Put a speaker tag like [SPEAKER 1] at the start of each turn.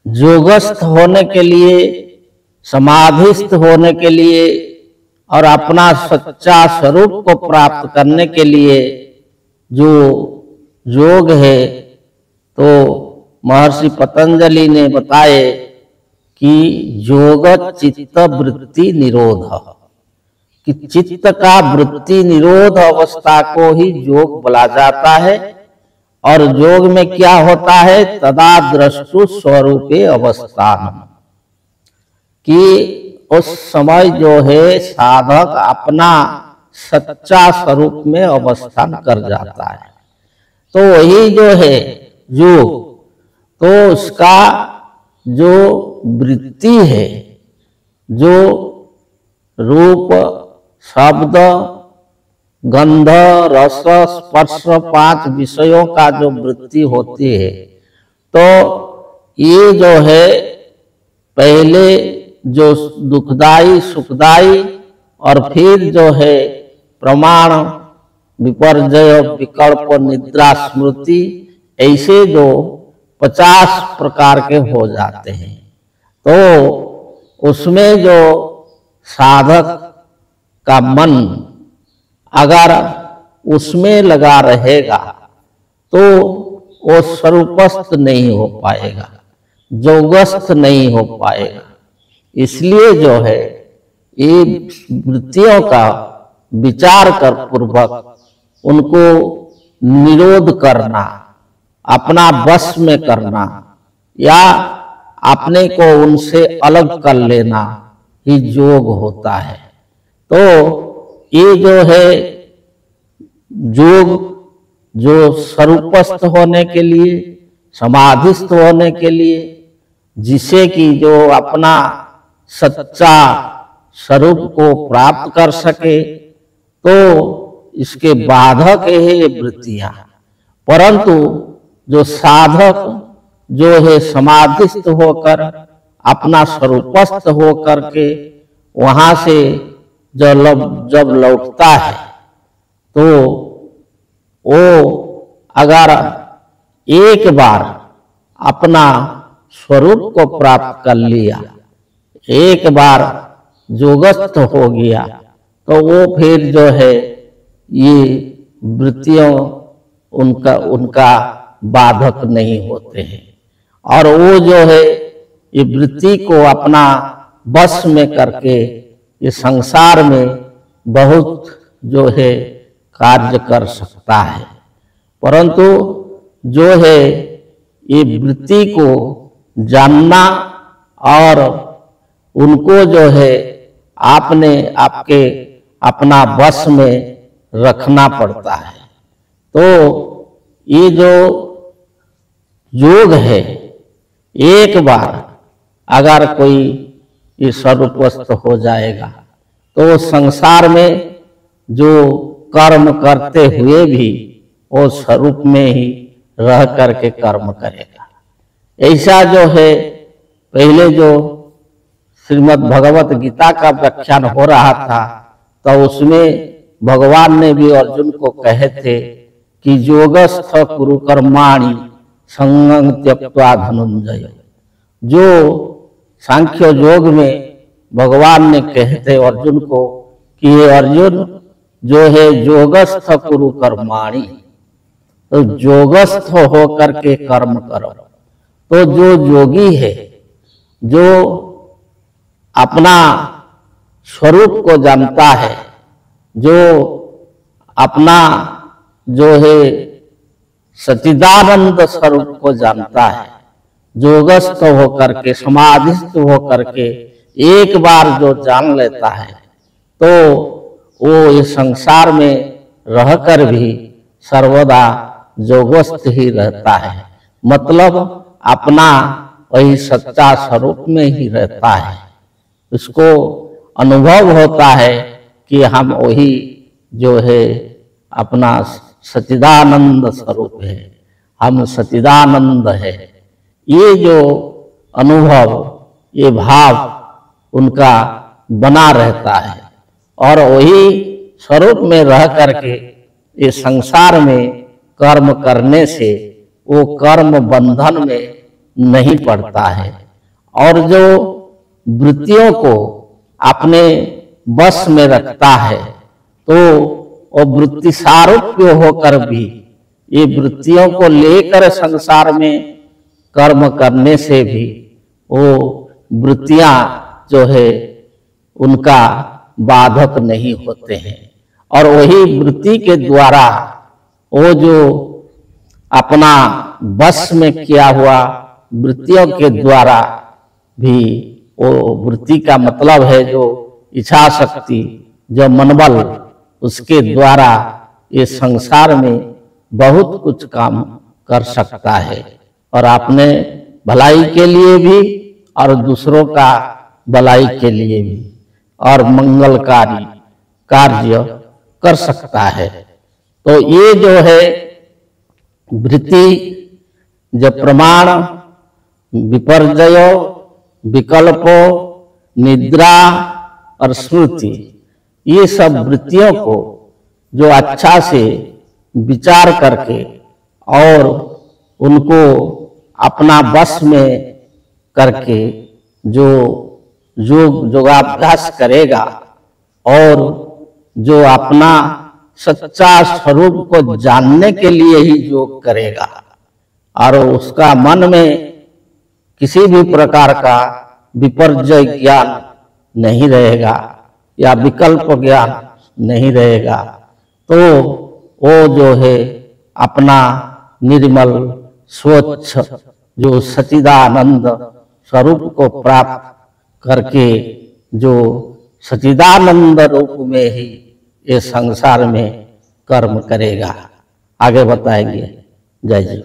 [SPEAKER 1] योगस्थ होने के लिए, समाधिस्थ होने के लिए और अपना सच्चा स्वरूप को प्राप्त करने के लिए जो योग है, तो महर्षि पतंजलि ने बताए कि योग चित्त वृत्ति निरोध, कि चित्त का वृत्ति निरोध अवस्था को ही योग बोला जाता है। और योग में क्या होता है, तदा द्रष्टु स्वरूपे अवस्थान, कि उस समय जो है साधक अपना सच्चा स्वरूप में अवस्थान कर जाता है। तो वही जो है योग, तो उसका जो वृत्ति है, जो रूप शब्द गंध रस स्पर्श 5 विषयों का जो वृत्ति होती है, तो ये जो है पहले जो दुखदाई सुखदाई और फिर जो है प्रमाण विपर्जय विकल्प निद्रा स्मृति, ऐसे जो 50 प्रकार के हो जाते हैं। तो उसमें जो साधक का मन अगर उसमें लगा रहेगा तो वो स्वरूपस्थ नहीं हो पाएगा, योगस्थ नहीं हो पाएगा। इसलिए जो है ये वृत्तियों का विचार कर पूर्वक उनको निरोध करना, अपना वश में करना या अपने को उनसे अलग कर लेना ही योग होता है। तो ये जो है योग, जो स्वरूपस्थ होने के लिए, समाधिस्थ होने के लिए, जिसे कि जो अपना सच्चा स्वरूप को प्राप्त कर सके, तो इसके बाधक है वृत्तियां। परंतु जो साधक जो है समाधिस्थ होकर अपना स्वरूपस्थ होकर के वहां से जब लौटता है, तो वो अगर एक बार अपना स्वरूप को प्राप्त कर लिया, एक बार योगस्थ हो गया, तो वो फिर जो है ये वृत्तियों उनका बाधक नहीं होते हैं। और वो जो है ये वृत्ति को अपना बस में करके ये संसार में बहुत जो है कार्य कर सकता है। परंतु जो है ये वृत्ति को जानना और उनको जो है आपने आपके अपना बस में रखना पड़ता है। तो ये जो योग है, एक बार अगर कोई ये स्वरूपस्थ हो जाएगा तो संसार में जो कर्म करते हुए भी वो स्वरूप में ही रह करके कर्म करेगा। ऐसा जो है पहले जो श्रीमद् भगवत गीता का व्याख्यान हो रहा था, तो उसमें भगवान ने भी अर्जुन को कहे थे कि योगस्थ कुरु कर्माणि संगं त्यक्त्वा धनंजय। जो सांख्य योग में भगवान ने कहे थे अर्जुन को कि ये अर्जुन जो है योगस्थ कुरु कर्माणि, तो योगस्थ होकर के कर्म करो। तो जो योगी है, जो अपना स्वरूप को जानता है, जो अपना जो है सच्चिदानंद स्वरूप को जानता है, योगस्थ होकर के, समाधिस्थ होकर के एक बार जो जान लेता है तो वो इस संसार में रहकर भी सर्वदा योगस्थ ही रहता है। मतलब अपना वही सच्चा स्वरूप में ही रहता है। उसको अनुभव होता है कि हम वही जो है अपना सच्चिदानंद स्वरूप है, हम सच्चिदानंद है। ये जो अनुभव, ये भाव उनका बना रहता है और वही स्वरूप में रह करके इस संसार में कर्म करने से वो कर्म बंधन में नहीं पड़ता है और जो वृत्तियों को अपने बस में रखता है तो वो वृत्ति सारूप्य होकर भी ये वृत्तियों को लेकर संसार में कर्म करने से भी वो वृत्तियां जो है उनका बाधक नहीं होते हैं और वही वृत्ति के द्वारा वो जो अपना बस में किया हुआ वृत्तियों के द्वारा भी, वो वृत्ति का मतलब है जो इच्छा शक्ति, जो मनबल, उसके द्वारा ये संसार में बहुत कुछ काम कर सकता है और अपने भलाई के लिए भी और दूसरों का भलाई के लिए भी और मंगलकारी कार्य कर सकता है। तो ये जो है वृत्ति, जो प्रमाण, विपर्जयो, विकल्पो, निद्रा और स्मृति, ये सब वृत्तियों को जो अच्छा से विचार करके और उनको अपना बस में करके जो योगाभ्यास करेगा और जो अपना सच्चा स्वरूप को जानने के लिए ही योग करेगा और उसका मन में किसी भी प्रकार का विपर्जय ज्ञान नहीं रहेगा या विकल्प ज्ञान नहीं रहेगा, तो वो जो है अपना निर्मल स्वच्छ जो सच्चिदानंद स्वरूप को प्राप्त करके जो सच्चिदानंद रूप में ही ये संसार में कर्म करेगा। आगे बताएंगे। जय जी।